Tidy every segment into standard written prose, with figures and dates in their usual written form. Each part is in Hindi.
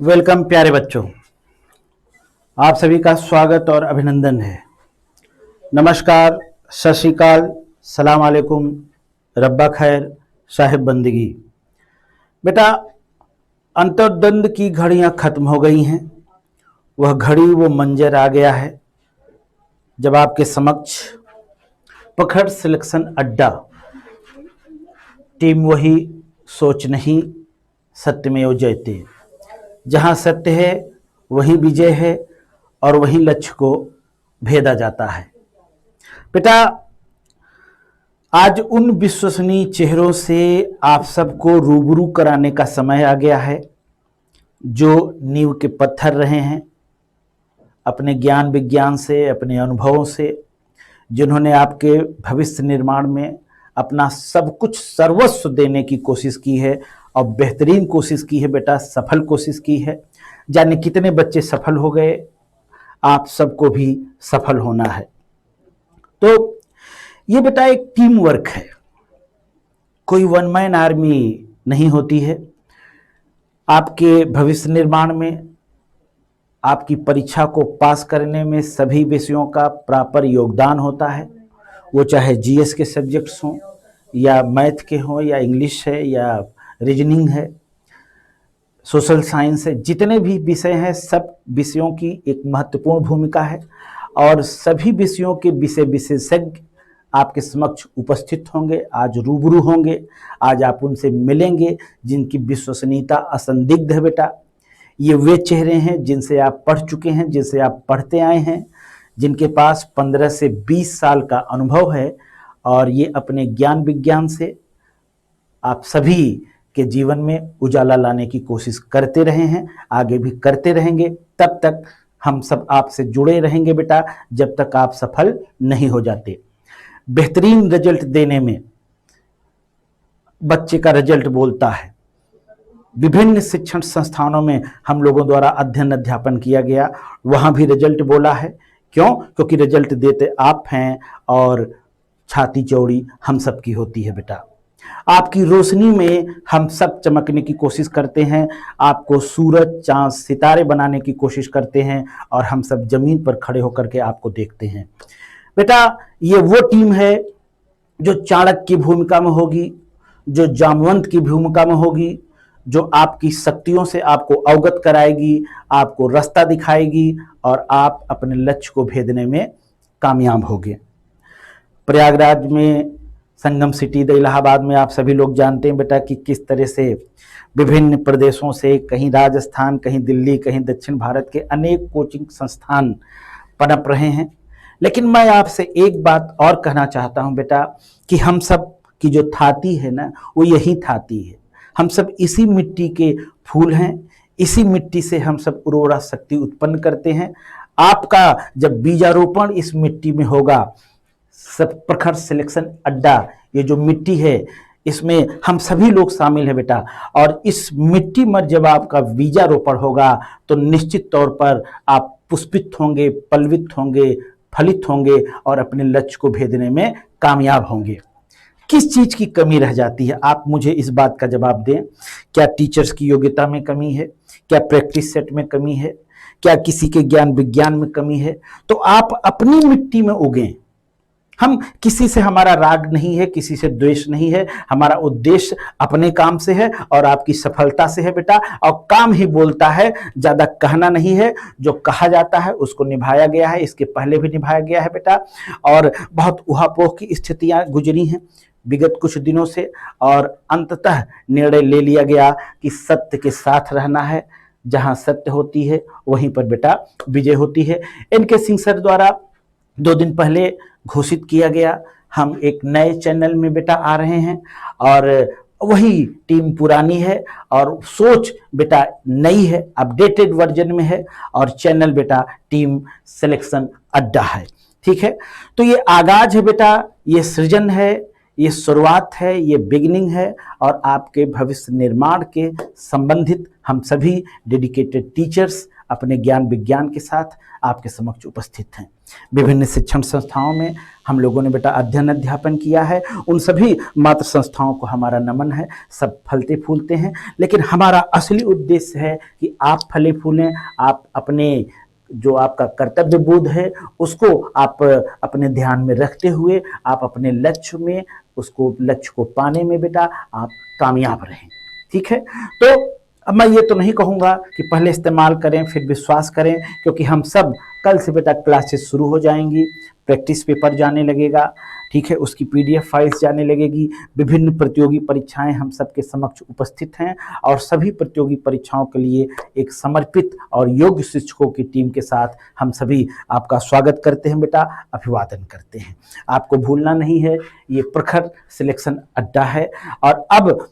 वेलकम प्यारे बच्चों। आप सभी का स्वागत और अभिनंदन है। नमस्कार, सत श्री अकाल, सलाम अलैकुम, रब्बा खैर, साहिब बंदगी। बेटा, अंतर्द्वंद की घड़ियां खत्म हो गई हैं। वह घड़ी, वो मंजर आ गया है जब आपके समक्ष प्रखर सिलेक्शन अड्डा, टीम वही, सोच नहीं, सत्यमेव जयते। जहां सत्य है वही विजय है और वही लक्ष्य को भेदा जाता है। बेटा, आज उन विश्वसनीय चेहरों से आप सबको रूबरू कराने का समय आ गया है जो नींव के पत्थर रहे हैं अपने ज्ञान विज्ञान से, अपने अनुभवों से, जिन्होंने आपके भविष्य निर्माण में अपना सब कुछ सर्वस्व देने की कोशिश की है और बेहतरीन कोशिश की है। बेटा, सफल कोशिश की है। जाने कितने बच्चे सफल हो गए, आप सबको भी सफल होना है। तो ये बेटा एक टीम वर्क है, कोई वन मैन आर्मी नहीं होती है। आपके भविष्य निर्माण में, आपकी परीक्षा को पास करने में सभी विषयों का प्रॉपर योगदान होता है। वो चाहे जीएस के सब्जेक्ट्स हों या मैथ के हों या इंग्लिश है या रीजनिंग है, सोशल साइंस है, जितने भी विषय हैं सब विषयों की एक महत्वपूर्ण भूमिका है और सभी विषयों के विषय विशेषज्ञ आपके समक्ष उपस्थित होंगे, आज रूबरू होंगे। आज आप उनसे मिलेंगे जिनकी विश्वसनीयता असंदिग्ध है। बेटा, ये वे चेहरे हैं जिनसे आप पढ़ चुके हैं, जिनसे आप पढ़ते आए हैं, जिनके पास 15 से 20 साल का अनुभव है और ये अपने ज्ञान विज्ञान से आप सभी के जीवन में उजाला लाने की कोशिश करते रहे हैं, आगे भी करते रहेंगे। तब तक हम सब आपसे जुड़े रहेंगे बेटा, जब तक आप सफल नहीं हो जाते। बेहतरीन रिजल्ट देने में बच्चे का रिजल्ट बोलता है। विभिन्न शिक्षण संस्थानों में हम लोगों द्वारा अध्ययन अध्यापन किया गया, वहां भी रिजल्ट बोला है। क्यों? क्योंकि रिजल्ट देते आप हैं और छाती चौड़ी हम सब की होती है। बेटा, आपकी रोशनी में हम सब चमकने की कोशिश करते हैं, आपको सूरज चांद सितारे बनाने की कोशिश करते हैं और हम सब जमीन पर खड़े होकर के आपको देखते हैं। बेटा, ये वो टीम है जो चाणक्य की भूमिका में होगी, जो जामवंत की भूमिका में होगी, जो आपकी शक्तियों से आपको अवगत कराएगी, आपको रास्ता दिखाएगी और आप अपने लक्ष्य को भेदने में कामयाब होंगे। प्रयागराज में, संगम सिटी द इलाहाबाद में आप सभी लोग जानते हैं बेटा कि किस तरह से विभिन्न प्रदेशों से, कहीं राजस्थान, कहीं दिल्ली, कहीं दक्षिण भारत के अनेक कोचिंग संस्थान पनप रहे हैं। लेकिन मैं आपसे एक बात और कहना चाहता हूं बेटा कि हम सब की जो थाती है ना, वो यही थाती है। हम सब इसी मिट्टी के फूल हैं, इसी मिट्टी से हम सब उर्वरा शक्ति उत्पन्न करते हैं। आपका जब बीजारोपण इस मिट्टी में होगा, सब प्रखर सिलेक्शन अड्डा, ये जो मिट्टी है इसमें हम सभी लोग शामिल हैं बेटा, और इस मिट्टी में जब आपका बीजारोपण होगा तो निश्चित तौर पर आप पुष्पित होंगे, पल्वित होंगे, फलित होंगे और अपने लक्ष्य को भेदने में कामयाब होंगे। किस चीज की कमी रह जाती है, आप मुझे इस बात का जवाब दें। क्या टीचर्स की योग्यता में कमी है? क्या प्रैक्टिस सेट में कमी है? क्या किसी के ज्ञान विज्ञान में कमी है? तो आप अपनी मिट्टी में उगें। हम किसी से, हमारा राग नहीं है, किसी से द्वेष नहीं है, हमारा उद्देश्य अपने काम से है और आपकी सफलता से है बेटा। और काम ही बोलता है, ज्यादा कहना नहीं है। जो कहा जाता है उसको निभाया गया है, इसके पहले भी निभाया गया है बेटा। और बहुत उहापोह की स्थितियां गुजरी हैं विगत कुछ दिनों से और अंततः निर्णय ले लिया गया कि सत्य के साथ रहना है। जहां सत्य होती है वहीं पर बेटा विजय होती है। एनके सिंह सर द्वारा 2 दिन पहले घोषित किया गया, हम एक नए चैनल में बेटा आ रहे हैं और वही टीम पुरानी है और सोच बेटा नई है, अपडेटेड वर्जन में है और चैनल बेटा टीम सिलेक्शन अड्डा है। ठीक है, तो ये आगाज है बेटा, ये सृजन है, ये शुरुआत है, ये बिगिनिंग है और आपके भविष्य निर्माण के संबंधित हम सभी डेडिकेटेड टीचर्स अपने ज्ञान विज्ञान के साथ आपके समक्ष उपस्थित हैं। विभिन्न शिक्षण संस्थाओं में हम लोगों ने बेटा अध्ययन अध्यापन किया है। उन सभी मातृ संस्थाओं को हमारा नमन है। सब फलते फूलते हैं, लेकिन हमारा असली उद्देश्य है कि आप फले फूलें। आप अपने जो आपका कर्तव्य बोध है उसको आप अपने ध्यान में रखते हुए आप अपने लक्ष्य में लक्ष्य को पाने में बेटा आप कामयाब रहें। ठीक है, तो अब मैं ये तो नहीं कहूँगा कि पहले इस्तेमाल करें फिर विश्वास करें, क्योंकि हम सब कल से बेटा क्लासेस शुरू हो जाएंगी, प्रैक्टिस पेपर जाने लगेगा, ठीक है, उसकी पीडीएफ फाइल्स जाने लगेगी। विभिन्न प्रतियोगी परीक्षाएं हम सबके समक्ष उपस्थित हैं और सभी प्रतियोगी परीक्षाओं के लिए एक समर्पित और योग्य शिक्षकों की टीम के साथ हम सभी आपका स्वागत करते हैं बेटा, अभिवादन करते हैं। आपको भूलना नहीं है, ये प्रखर सिलेक्शन अड्डा है। और अब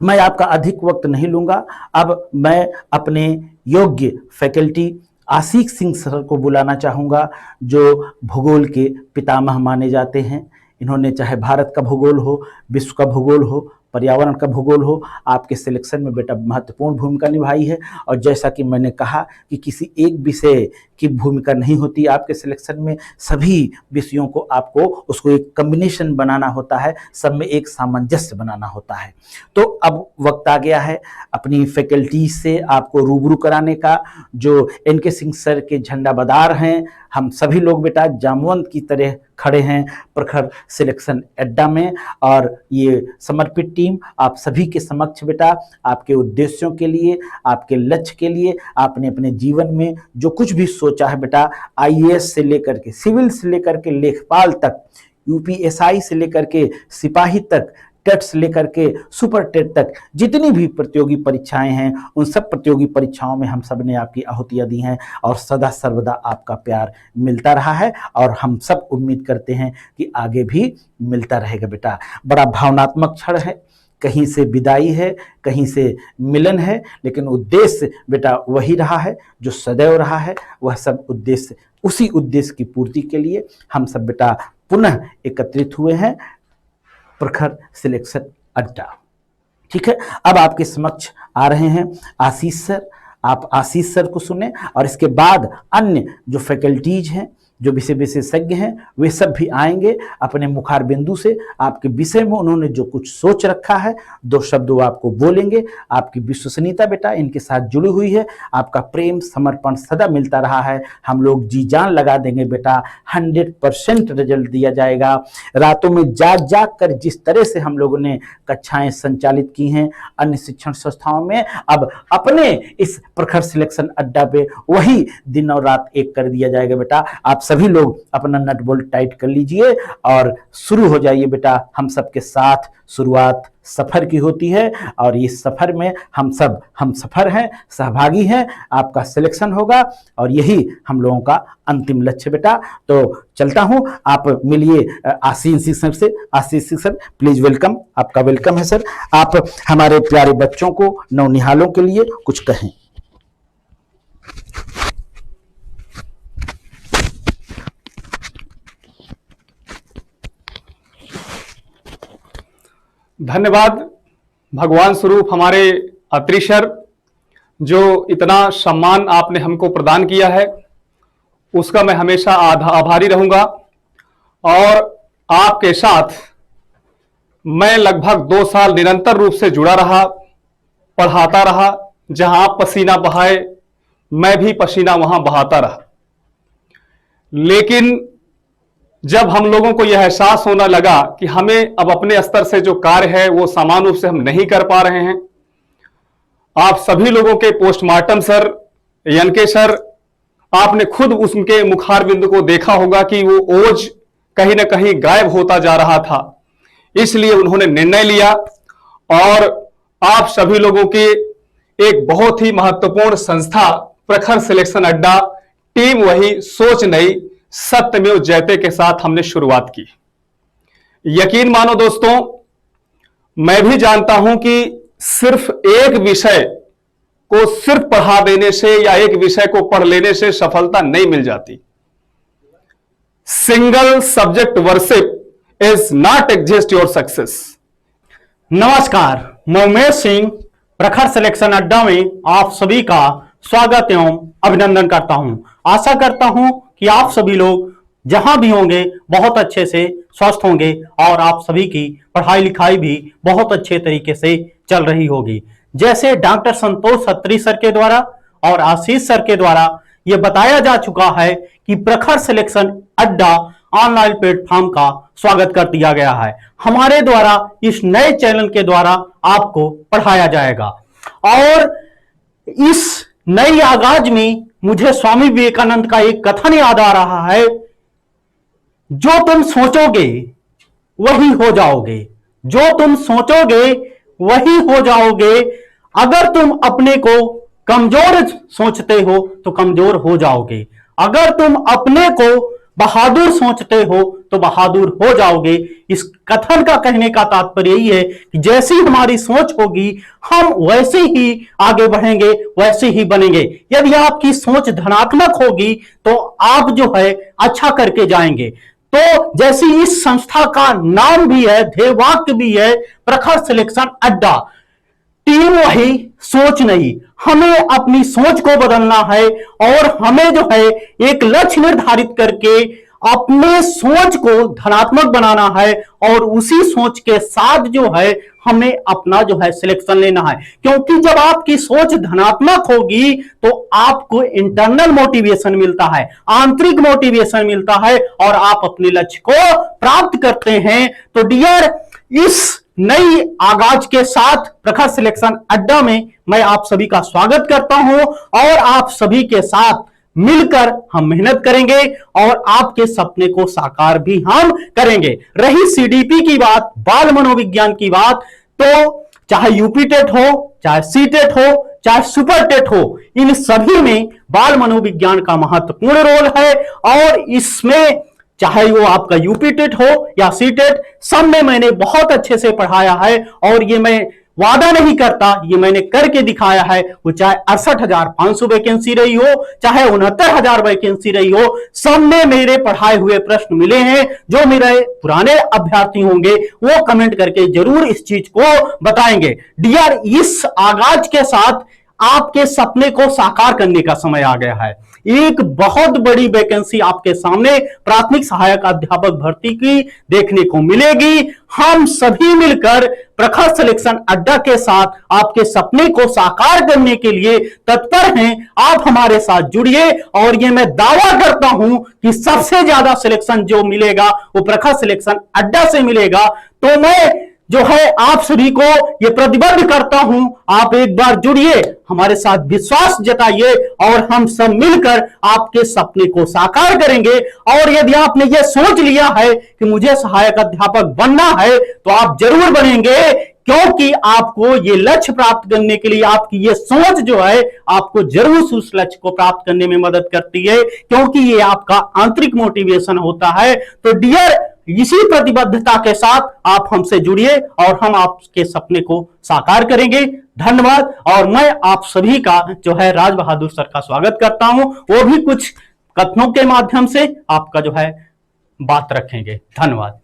मैं आपका अधिक वक्त नहीं लूँगा। अब मैं अपने योग्य फैकल्टी आशीष सिंह सर को बुलाना चाहूँगा, जो भूगोल के पितामह माने जाते हैं। इन्होंने चाहे भारत का भूगोल हो, विश्व का भूगोल हो, पर्यावरण का भूगोल हो, आपके सिलेक्शन में बेटा महत्वपूर्ण भूमिका निभाई है। और जैसा कि मैंने कहा कि किसी एक विषय की भूमिका नहीं होती आपके सिलेक्शन में, सभी विषयों को आपको उसको एक कम्बिनेशन बनाना होता है, सब में एक सामंजस्य बनाना होता है। तो अब वक्त आ गया है अपनी फैकल्टी से आपको रूबरू कराने का, जो एनके सिंह सर के झंडाबदार हैं। हम सभी लोग बेटा जामवंत की तरह खड़े हैं प्रखर सिलेक्शन अड्डा में, और ये समर्पित टीम आप सभी के समक्ष बेटा आपके उद्देश्यों के लिए, आपके लक्ष्य के लिए, आपने अपने जीवन में जो कुछ भी सोचा है बेटा, आईएएस से लेकर के सिविल से लेकर के लेखपाल तक, यूपीएसआई से लेकर के सिपाही तक, टेट से लेकर के सुपर टेट तक, जितनी भी प्रतियोगी परीक्षाएं हैं उन सब प्रतियोगी परीक्षाओं में हम सब ने आपकी आहुतियां दी हैं और सदा सर्वदा आपका प्यार मिलता रहा है और हम सब उम्मीद करते हैं कि आगे भी मिलता रहेगा बेटा। बड़ा भावनात्मक क्षण है, कहीं से विदाई है, कहीं से मिलन है, लेकिन उद्देश्य बेटा वही रहा है जो सदैव रहा है। वह सब उद्देश्य, उसी उद्देश्य की पूर्ति के लिए हम सब बेटा पुनः एकत्रित हुए हैं प्रखर सिलेक्शन अड्डा। ठीक है, अब आपके समक्ष आ रहे हैं आशीष सर। आप आशीष सर को सुने और इसके बाद अन्य जो फैकल्टीज हैं, जो विषय विशेषज्ञ हैं, वे सब भी आएंगे अपने मुखार बिंदु से। आपके विषय में उन्होंने जो कुछ सोच रखा है, दो शब्द वो आपको बोलेंगे। आपकी विश्वसनीयता बेटा इनके साथ जुड़ी हुई है, आपका प्रेम समर्पण सदा मिलता रहा है। हम लोग जी जान लगा देंगे बेटा, 100% रिजल्ट दिया जाएगा। रातों में जाग जाग कर जिस तरह से हम लोगों ने कक्षाएं संचालित की हैं अन्य शिक्षण संस्थाओं में, अब अपने इस प्रखर सिलेक्शन अड्डा पे वही दिन और रात एक कर दिया जाएगा बेटा। आप सभी लोग अपना नट बोल्ट टाइट कर लीजिए और शुरू हो जाइए बेटा। हम सबके साथ शुरुआत सफर की होती है और इस सफर में हम सब हम सफर हैं, सहभागी हैं। आपका सिलेक्शन होगा और यही हम लोगों का अंतिम लक्ष्य बेटा। तो चलता हूं, आप मिलिए आशीष सिंह सर से। Ashish Singh sir please welcome, आपका वेलकम है सर। आप हमारे प्यारे बच्चों को, नवनिहालों के लिए कुछ कहें। धन्यवाद भगवान स्वरूप हमारे अत्रिशर, जो इतना सम्मान आपने हमको प्रदान किया है उसका मैं हमेशा आभारी रहूंगा। और आपके साथ मैं लगभग 2 साल निरंतर रूप से जुड़ा रहा, पढ़ाता रहा। जहां आप पसीना बहाए मैं भी पसीना वहां बहाता रहा। लेकिन जब हम लोगों को यह एहसास होने लगा कि हमें अब अपने स्तर से जो कार्य है वो समान रूप से हम नहीं कर पा रहे हैं, आप सभी लोगों के पोस्टमार्टम सर, एनके सर, आपने खुद उनके मुखार बिंदु को देखा होगा कि वो ओज कहीं ना कहीं गायब होता जा रहा था। इसलिए उन्होंने निर्णय लिया और आप सभी लोगों की एक बहुत ही महत्वपूर्ण संस्था प्रखर सिलेक्शन अड्डा, टीम वही, सोच नई, सत्यमेव जयते के साथ हमने शुरुआत की। यकीन मानो दोस्तों, मैं भी जानता हूं कि सिर्फ एक विषय को सिर्फ पढ़ा देने से या एक विषय को पढ़ लेने से सफलता नहीं मिल जाती। Single subject worship is not exist your success. नमस्कार, मैं उमेश सिंह, प्रखर सिलेक्शन अड्डा में आप सभी का स्वागत एवं अभिनंदन करता हूं। आशा करता हूं कि आप सभी लोग जहां भी होंगे बहुत अच्छे से स्वस्थ होंगे और आप सभी की पढ़ाई लिखाई भी बहुत अच्छे तरीके से चल रही होगी। जैसे डॉक्टर संतोष खत्री सर के द्वारा और आशीष सर के द्वारा यह बताया जा चुका है कि प्रखर सिलेक्शन अड्डा ऑनलाइन प्लेटफॉर्म का स्वागत कर दिया गया है। हमारे द्वारा इस नए चैनल के द्वारा आपको पढ़ाया जाएगा और इस नई आगाज में मुझे स्वामी विवेकानंद का एक कथन याद आ रहा है, जो तुम सोचोगे वही हो जाओगे, जो तुम सोचोगे वही हो जाओगे। अगर तुम अपने को कमजोर सोचते हो तो कमजोर हो जाओगे, अगर तुम अपने को बहादुर सोचते हो तो बहादुर हो जाओगे। इस कथन का कहने का तात्पर्य यही है कि जैसी हमारी सोच होगी हम वैसे ही आगे बढ़ेंगे, वैसे ही बनेंगे। यदि आपकी सोच धनात्मक होगी तो आप जो है अच्छा करके जाएंगे। तो जैसी इस संस्था का नाम भी है, ध्येयवाक्य भी है, प्रखर सिलेक्शन अड्डा, टीम वही सोच नहीं। हमें अपनी सोच को बदलना है और हमें जो है एक लक्ष्य निर्धारित करके अपने सोच को धनात्मक बनाना है और उसी सोच के साथ जो है हमें अपना जो है सिलेक्शन लेना है। क्योंकि जब आपकी सोच धनात्मक होगी तो आपको इंटरनल मोटिवेशन मिलता है, आंतरिक मोटिवेशन मिलता है और आप अपने लक्ष्य को प्राप्त करते हैं। तो डियर, इस नई आगाज के साथ प्रखर सिलेक्शन अड्डा में मैं आप सभी का स्वागत करता हूं और आप सभी के साथ मिलकर हम मेहनत करेंगे और आपके सपने को साकार भी हम करेंगे। रही सीडीपी की बात, बाल मनोविज्ञान की बात, तो चाहे यूपी टेट हो, चाहे सी टेट हो, चाहे सुपर टेट हो, इन सभी में बाल मनोविज्ञान का महत्वपूर्ण रोल है और इसमें चाहे वो आपका यूपी टेट हो या सी टेट, सब में मैंने बहुत अच्छे से पढ़ाया है और ये मैं वादा नहीं करता, ये मैंने करके दिखाया है। वो चाहे 68,500 वैकेंसी रही हो, चाहे 69,000 वैकेंसी रही हो, सब में मेरे पढ़ाए हुए प्रश्न मिले हैं। जो मेरे पुराने अभ्यर्थी होंगे वो कमेंट करके जरूर इस चीज को बताएंगे। डियर, इस आगाज के साथ आपके सपने को साकार करने का समय आ गया है। एक बहुत बड़ी वैकेंसी आपके सामने प्राथमिक सहायक अध्यापक भर्ती की देखने को मिलेगी। हम सभी मिलकर प्रखर सिलेक्शन अड्डा के साथ आपके सपने को साकार करने के लिए तत्पर हैं। आप हमारे साथ जुड़िए और ये मैं दावा करता हूं कि सबसे ज्यादा सिलेक्शन जो मिलेगा वो प्रखर सिलेक्शन अड्डा से मिलेगा। तो मैं जो है आप सभी को ये प्रतिबद्ध करता हूं, आप एक बार जुड़िए, हमारे साथ विश्वास जताइए और हम सब मिलकर आपके सपने को साकार करेंगे। और यदि आपने ये सोच लिया है कि मुझे सहायक अध्यापक बनना है तो आप जरूर बनेंगे, क्योंकि आपको ये लक्ष्य प्राप्त करने के लिए आपकी ये सोच जो है आपको जरूर उस लक्ष्य को प्राप्त करने में मदद करती है, क्योंकि ये आपका आंतरिक मोटिवेशन होता है। तो डियर, इसी प्रतिबद्धता के साथ आप हमसे जुड़िए और हम आपके सपने को साकार करेंगे। धन्यवाद। और मैं आप सभी का जो है राज बहादुर सर का स्वागत करता हूं, वो भी कुछ कथनों के माध्यम से आपका जो है बात रखेंगे। धन्यवाद।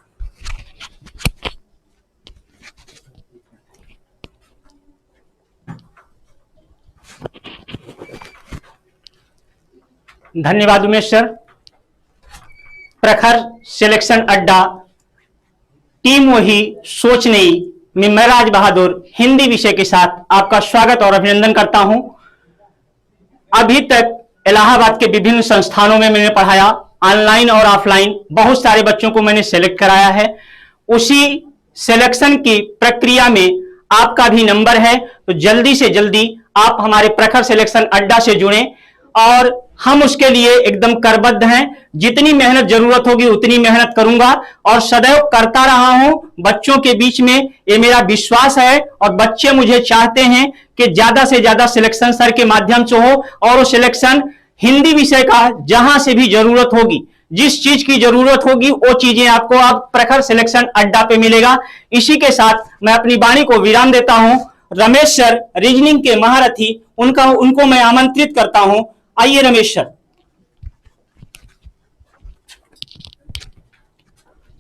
धन्यवाद उमेश सर। प्रखर सिलेक्शन अड्डा, टीम वही सोच नहीं में मैं राज बहादुर हिंदी विषय के साथ आपका स्वागत और अभिनंदन करता हूं। अभी तक इलाहाबाद के विभिन्न संस्थानों में मैंने पढ़ाया, ऑनलाइन और ऑफलाइन बहुत सारे बच्चों को मैंने सेलेक्ट कराया है। उसी सिलेक्शन की प्रक्रिया में आपका भी नंबर है, तो जल्दी से जल्दी आप हमारे प्रखर सिलेक्शन अड्डा से जुड़ें और हम उसके लिए एकदम करबद्ध हैं। जितनी मेहनत जरूरत होगी उतनी मेहनत करूंगा और सदैव करता रहा हूं बच्चों के बीच में, ये मेरा विश्वास है। और बच्चे मुझे चाहते हैं कि ज्यादा से ज्यादा सिलेक्शन सर के माध्यम से हो और वो सिलेक्शन हिंदी विषय का जहां से भी जरूरत होगी, जिस चीज की जरूरत होगी वो चीजें आपको आप प्रखर सिलेक्शन अड्डा पे मिलेगा। इसी के साथ मैं अपनी वाणी को विराम देता हूं। रमेश सर रीजनिंग के महारथी, उनको मैं आमंत्रित करता हूं। आइए रमेश सर।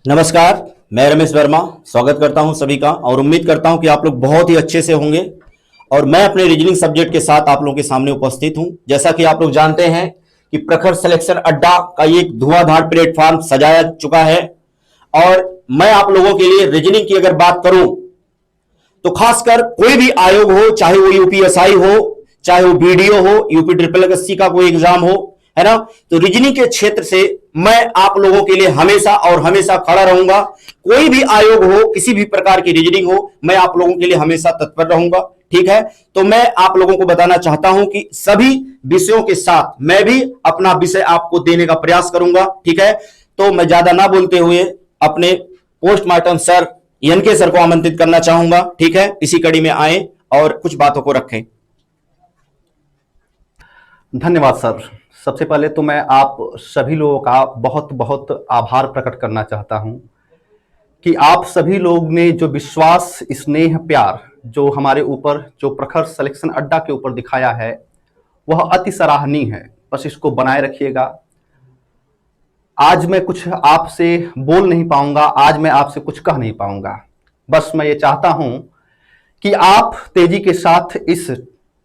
नमस्कार, मैं रमेश वर्मा स्वागत करता हूं सभी का और उम्मीद करता हूं कि आप लोग बहुत ही अच्छे से होंगे। और मैं अपने रीजनिंग सब्जेक्ट के साथ आप लोगों के सामने उपस्थित हूं। जैसा कि आप लोग जानते हैं कि प्रखर सिलेक्शन अड्डा का ये एक धुआंधार प्लेटफॉर्म सजाया चुका है और मैं आप लोगों के लिए रीजनिंग की अगर बात करूं तो खासकर कोई भी आयोग हो, चाहे वो यूपीएसआई हो, चाहे वो बीडीओ हो, यूपी ट्रिपल एससी का कोई एग्जाम हो, है ना, तो रीजनिंग के क्षेत्र से मैं आप लोगों के लिए हमेशा और हमेशा खड़ा रहूंगा। कोई भी आयोग हो, किसी भी प्रकार की रीजनिंग हो, मैं आप लोगों के लिए हमेशा तत्पर रहूंगा। ठीक है, तो मैं आप लोगों को बताना चाहता हूं कि सभी विषयों के साथ मैं भी अपना विषय आपको देने का प्रयास करूंगा। ठीक है, तो मैं ज्यादा ना बोलते हुए अपने पोस्टमार्टम सर एनके सर को आमंत्रित करना चाहूंगा। ठीक है, इसी कड़ी में आए और कुछ बातों को रखें। धन्यवाद सर। सबसे पहले तो मैं आप सभी लोगों का बहुत बहुत आभार प्रकट करना चाहता हूं कि आप सभी लोग ने जो विश्वास, स्नेह, प्यार जो हमारे ऊपर, जो प्रखर सिलेक्शन अड्डा के ऊपर दिखाया है वह अति सराहनीय है। बस इसको बनाए रखिएगा। आज मैं कुछ आपसे बोल नहीं पाऊंगा, आज मैं आपसे कुछ कह नहीं पाऊंगा। बस मैं ये चाहता हूं कि आप तेजी के साथ इस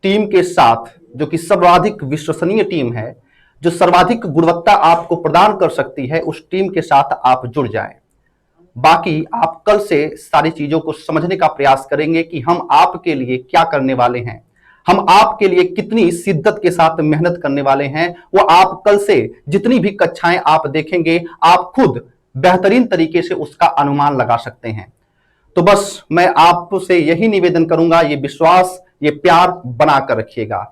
टीम के साथ, जो कि सर्वाधिक विश्वसनीय टीम है, जो सर्वाधिक गुणवत्ता आपको प्रदान कर सकती है, उस टीम के साथ आप जुड़ जाएं। बाकी आप कल से सारी चीजों को समझने का प्रयास करेंगे कि हम आपके लिए क्या करने वाले हैं, हम आपके लिए कितनी शिद्दत के साथ मेहनत करने वाले हैं। वो आप कल से जितनी भी कक्षाएं आप देखेंगे, आप खुद बेहतरीन तरीके से उसका अनुमान लगा सकते हैं। तो बस मैं आपसे यही निवेदन करूंगा, ये विश्वास, ये प्यार बना कर रखिएगा।